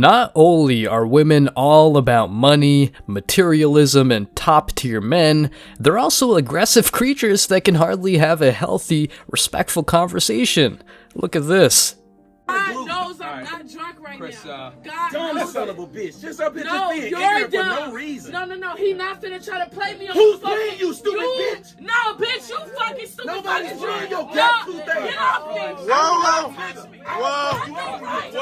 Not only are women all about money, materialism, and top-tier men, they're also aggressive creatures that can hardly have a healthy, respectful conversation. Look at this. God knows I'm not drunk right Chris, now. God dumb knows son of a bitch. Just up here No, just being you're ignorant for dumb. no reason. No. He not finna try to play me on Who's the fucking- playing you, stupid bitch? No, bitch, you fucking stupid. Nobody's fucking playing bitch. your No, cat tooth thing. Get off me. Whoa,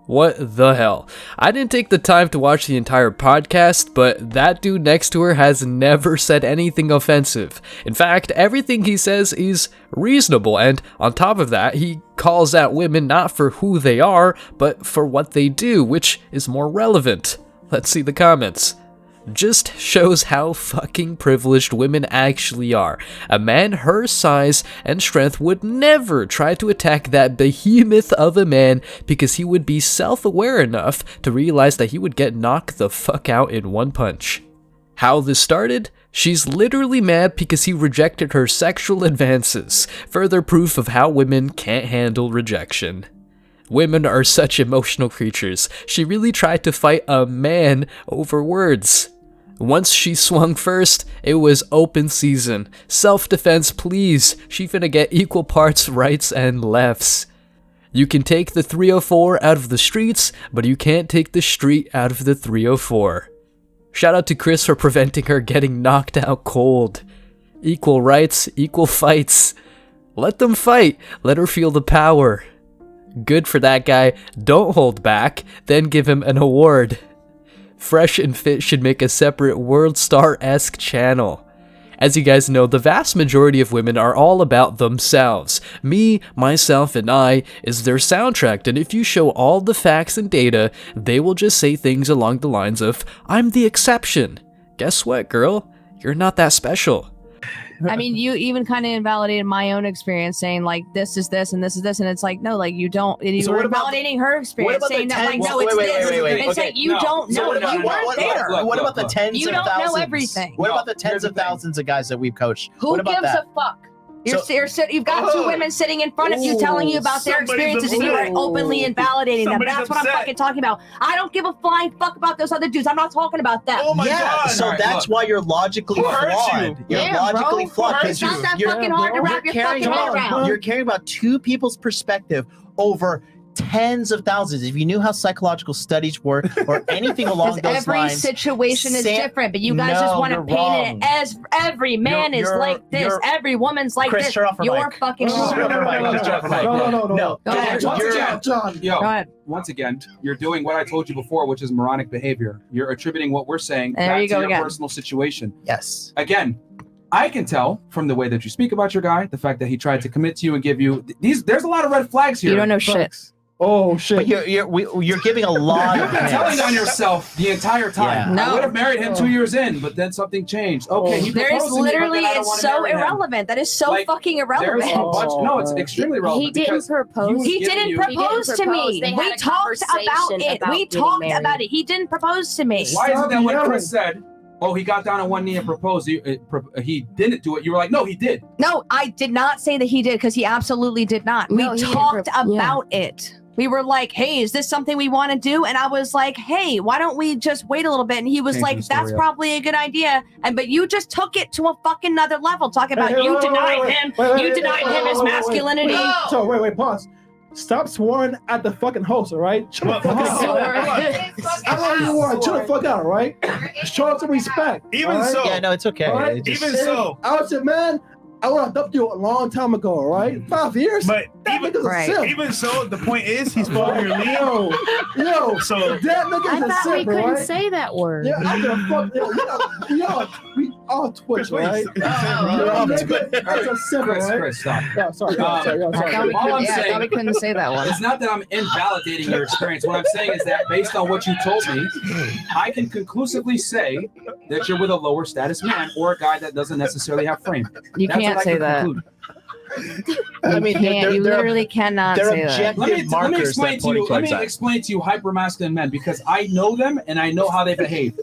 What the hell? I didn't take the time to watch the entire podcast, but that dude next to her has never said anything offensive. In fact, everything he says is reasonable, and on top of that, he calls out women not for who they are, but for what they do, which is more relevant. Let's see the comments. Just shows how fucking privileged women actually are. A man her size and strength would never try to attack that behemoth of a man because he would be self-aware enough to realize that he would get knocked the fuck out in one punch. How this started? She's literally mad because he rejected her sexual advances. Further proof of how women can't handle rejection. Women are such emotional creatures. She really tried to fight a man over words. Once she swung first, it was open season. Self-defense, please. She finna get equal parts rights and lefts. You can take the 304 out of the streets, but you can't take the street out of the 304. Shout out to Chris for preventing her getting knocked out cold. Equal rights, equal fights. Let them fight. Let her feel the power. Good for that guy. Don't hold back, then give him an award. Fresh and Fit should make a separate World Star-esque channel. As you guys know, the vast majority of women are all about themselves. Me, myself, and I is their soundtrack, and if you show all the facts and data, they will just say things along the lines of, I'm the exception. Guess what, girl? You're not that special. I mean, you even kind of invalidated my own experience, saying like this is this and this is this, and it's like no, like you don't. You So were what about invalidating her experience, saying that like no, it's wait, this. wait. It's Okay, like you no. don't So know. what about, You weren't there. what about the tens You of don't know thousands? everything. What No, about the here's tens the of thing. thousands of guys that we've coached? Who What about gives that? a fuck? You've got two women sitting in front of you telling you about their experiences, and you are openly invalidating them. Somebody's That's what I'm upset. fucking talking about. I don't give a flying fuck about those other dudes. I'm not talking about them. Oh my God. So Alright, that's look. why you're logically Who hurt flawed. you? You're logically flawed It's because not that fucking hard to wrap your fucking head around. You're caring about two people's perspective over tens of thousands. If you knew how psychological studies work or anything along Because those every lines, situation is Sam- different, but you guys just No, want to you're paint it wrong. as every man is You're- like this, you're- every woman's like Chris, this. turn off her You're mic. fucking Turn off her mic. Just turn off her mic. No. Go ahead. Once You're- again, John. Go ahead. once again, you're doing what I told you before, which is moronic behavior. You're attributing what we're saying There back you to go your again. personal situation. Yes. Again, I can tell from the way that you speak about your guy, the fact that he tried to commit to you and give you these. There's a lot of red flags here. You don't know shit. Oh But shit. you're giving a lot You've of been telling hints. on yourself the entire time. Yeah. I No. would have married him 2 years in, but then something changed. Okay, he There is proposed to me, but literally, then I don't it's wanna so marry him. irrelevant. That is so Like, fucking There's irrelevant. a bunch. No, it's extremely relevant. He didn't because propose. He giving didn't you- propose to propose. me. They We had a talked about conversation it. about We getting talked married. about it. He didn't propose to me. Why is it that when yelling. Chris said, "Oh, he got down on one knee and proposed," he didn't do it? You were like, "No, he did." No, I did not say that he did because he absolutely did not. No, We he didn't talked yeah. about it. We were like, hey, is this something we want to do? And I was like, hey, why don't we just wait a little bit? And he was Change like, the story that's up. probably a good idea. But you just took it to a fucking another level, talking about you denied him. You denied him his masculinity. So wait, pause. Stop swearing at the fucking host, all right? Chill the fuck out. I know you are. Chill the fuck out, all right? Show us some respect. Even all right? so- Yeah, no, it's okay. All right? It just- Even so, I said, man, I would have dumped you a long time ago, all right? 5 years? but That nigga's a Right. simp. even so, the point is he's following your lead. Yo, So that nigga's I a thought we simp, couldn't right? say that word. Yeah, I give a fuck. Yo, we all Twitch, right? That's a simp, right? Chris, stop. Yeah, sorry. Um, I'm sorry. all right, Thought we all couldn't- I'm yeah, I saying- thought we couldn't say that one. It's not that I'm invalidating your experience. What I'm saying is that based on what you told me, I can conclusively say that you're with a lower status man or a guy that doesn't necessarily have frame. You That's can't what I say can that. conclude. I mean, You literally cannot they're say that. objective Let me markers explain that to you. point Let towards me that. explain to you hyper masculine men because I know them and I know how they behave.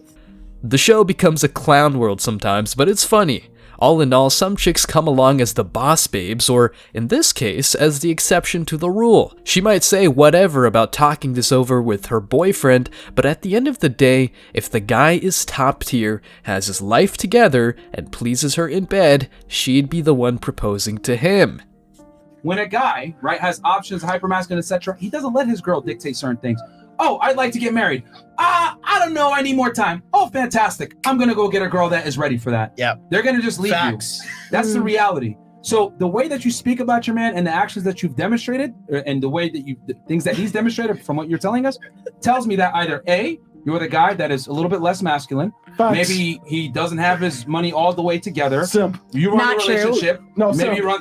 The show becomes a clown world sometimes, but it's funny. All in all, some chicks come along as the boss babes, or in this case, as the exception to the rule. She might say whatever about talking this over with her boyfriend, but at the end of the day, if the guy is top tier, has his life together, and pleases her in bed, she'd be the one proposing to him. When a guy, right, has options, hypermasculine, etc., he doesn't let his girl dictate certain things. Oh, I'd like to get married. I don't know. I need more time. Oh, fantastic. I'm going to go get a girl that is ready for that. Yeah. They're going to just leave Facts. you. That's the reality. So the way that you speak about your man and the actions that you've demonstrated and the way that the things that he's demonstrated from what you're telling us tells me that either A, you're with a guy that is a little bit less masculine. Facts. Maybe he doesn't have his money all the way together. Simp. You run Not the true. relationship. No,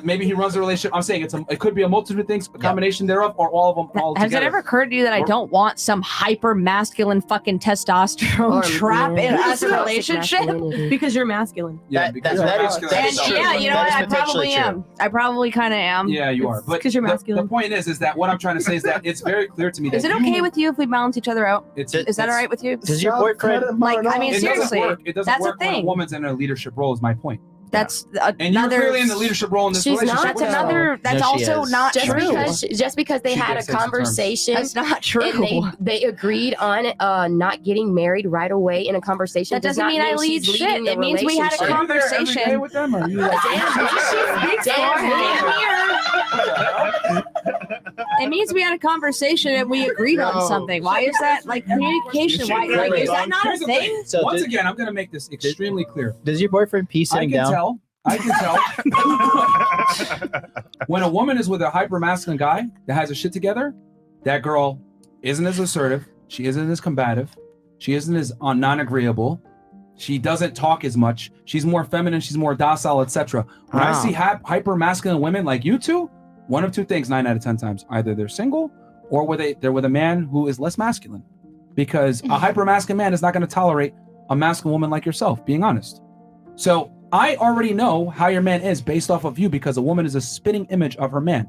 Maybe he runs the relationship. I'm saying it could be a multitude of things, a combination thereof, or all of them all Has together. it ever occurred to you that I don't want some hyper masculine fucking testosterone trap in us relationship? Because you're masculine. Yeah, That because is masculine. And true. yeah, you know That what? is I potentially probably true. am. I probably kind of am. Yeah, you are. But 'cause you're the masculine. point is that what I'm trying to say is that it's very clear to me that Is it okay with you if we balance each other out? Is that all right with you? Does your boyfriend? Like, I mean, It seriously, doesn't work. It doesn't that's work the when a thing. woman's in a leadership role. Is my point. That's And you're another. clearly in the leadership role in this She's relationship. not, That's another. That's No, she also is. not Just true. because they She had a gets sense of terms. conversation That's not true. and they agreed on not getting married right away in a conversation. That does doesn't not mean I lead she's shit. leading the It means we had a relationship. Are you there every conversation. day with them? Or are you like, It means we had a conversation and we agreed on something. Why is that like communication? Why like is that not a Here's the thing? So Once does, again, I'm going to make this extremely clear. does your boyfriend pee I sitting can down? tell. When a woman is with a hyper masculine guy that has her shit together, that girl isn't as assertive. She isn't as combative. She isn't as non-agreeable. She doesn't talk as much. She's more feminine. She's more docile, etc. When I Wow. see hyper masculine women like you two, one of two things 9 out of 10 times: either they're single or they're with a man who is less masculine. Because a hyper masculine man is not going to tolerate a masculine woman like yourself. Being honest. So I already know how your man is based off of you, because a woman is a spitting image of her man.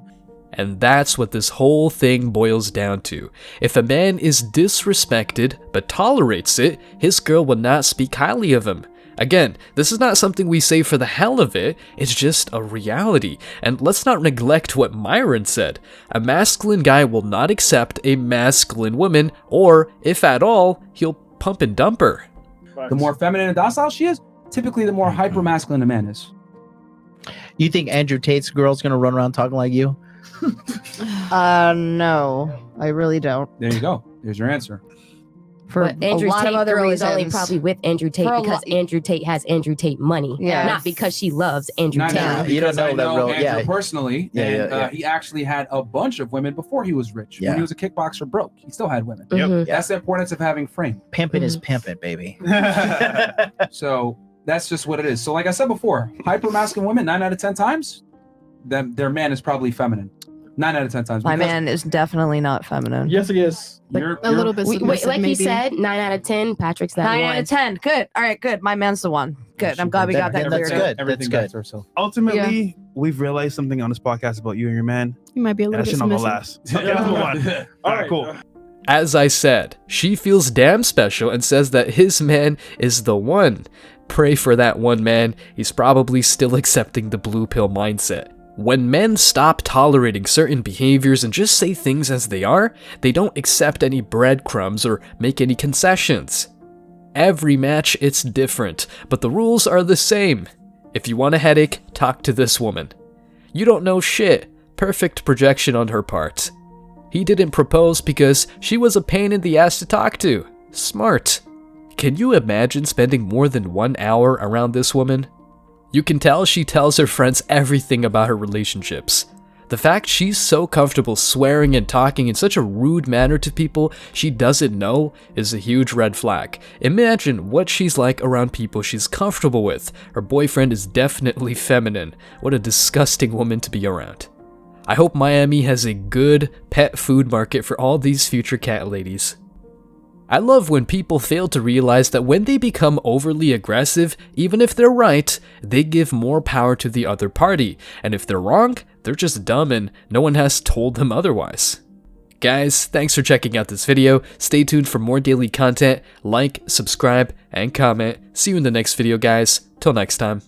And that's what this whole thing boils down to. If a man is disrespected but tolerates it, his girl will not speak highly of him. Again, this is not something we say for the hell of it, it's just a reality. And let's not neglect what Myron said. A masculine guy will not accept a masculine woman, or, if at all, he'll pump and dump her. The more feminine and docile she is, typically the more hyper masculine a man is. You think Andrew Tate's girl's gonna run around talking like you? No, I really don't. There you go. There's your answer. For But Andrew a lot Tate of other girl reasons. is only probably with Andrew Tate For a because lo- Andrew Tate has Andrew Tate money. Yeah. Not because she loves Andrew Not Tate. necessarily You don't because I know that know real- Andrew yeah. personally, Yeah, and yeah. he actually had a bunch of women before he was rich. Yeah. When he was a kickboxer broke, he still had women. Mhm. That's the importance of having frame. Pimping is pimping, baby. So that's just what it is. So like I said before, hyper masculine women 9 out of 10 times, their man is probably feminine. 9 out of 10 times. My because man is definitely not feminine. Yes, it is. you're- A little bit you're- submissive, like he said, 9 out of 10. Patrick's that 9 one. out of 10. Good. All right, good. My man's the one. Good. I'm glad we got that Then that's cleared up. good. Everything That's back to herself. Ultimately, we've realized something on this podcast about you and your man. You might be a And that shit not gonna last. Okay, let's move on. All right, cool. As I said, she feels damn special and says that his man is the one. Pray for that one man, he's probably still accepting the blue pill mindset. When men stop tolerating certain behaviors and just say things as they are, they don't accept any breadcrumbs or make any concessions. Every match, it's different, but the rules are the same. If you want a headache, talk to this woman. You don't know shit. Perfect projection on her part. He didn't propose because she was a pain in the ass to talk to. Smart. Can you imagine spending more than 1 hour around this woman? You can tell she tells her friends everything about her relationships. The fact she's so comfortable swearing and talking in such a rude manner to people she doesn't know is a huge red flag. Imagine what she's like around people she's comfortable with. Her boyfriend is definitely feminine. What a disgusting woman to be around. I hope Miami has a good pet food market for all these future cat ladies. I love when people fail to realize that when they become overly aggressive, even if they're right, they give more power to the other party, and if they're wrong, they're just dumb and no one has told them otherwise. Guys, thanks for checking out this video. Stay tuned for more daily content. Like, subscribe, and comment. See you in the next video, guys. Till next time.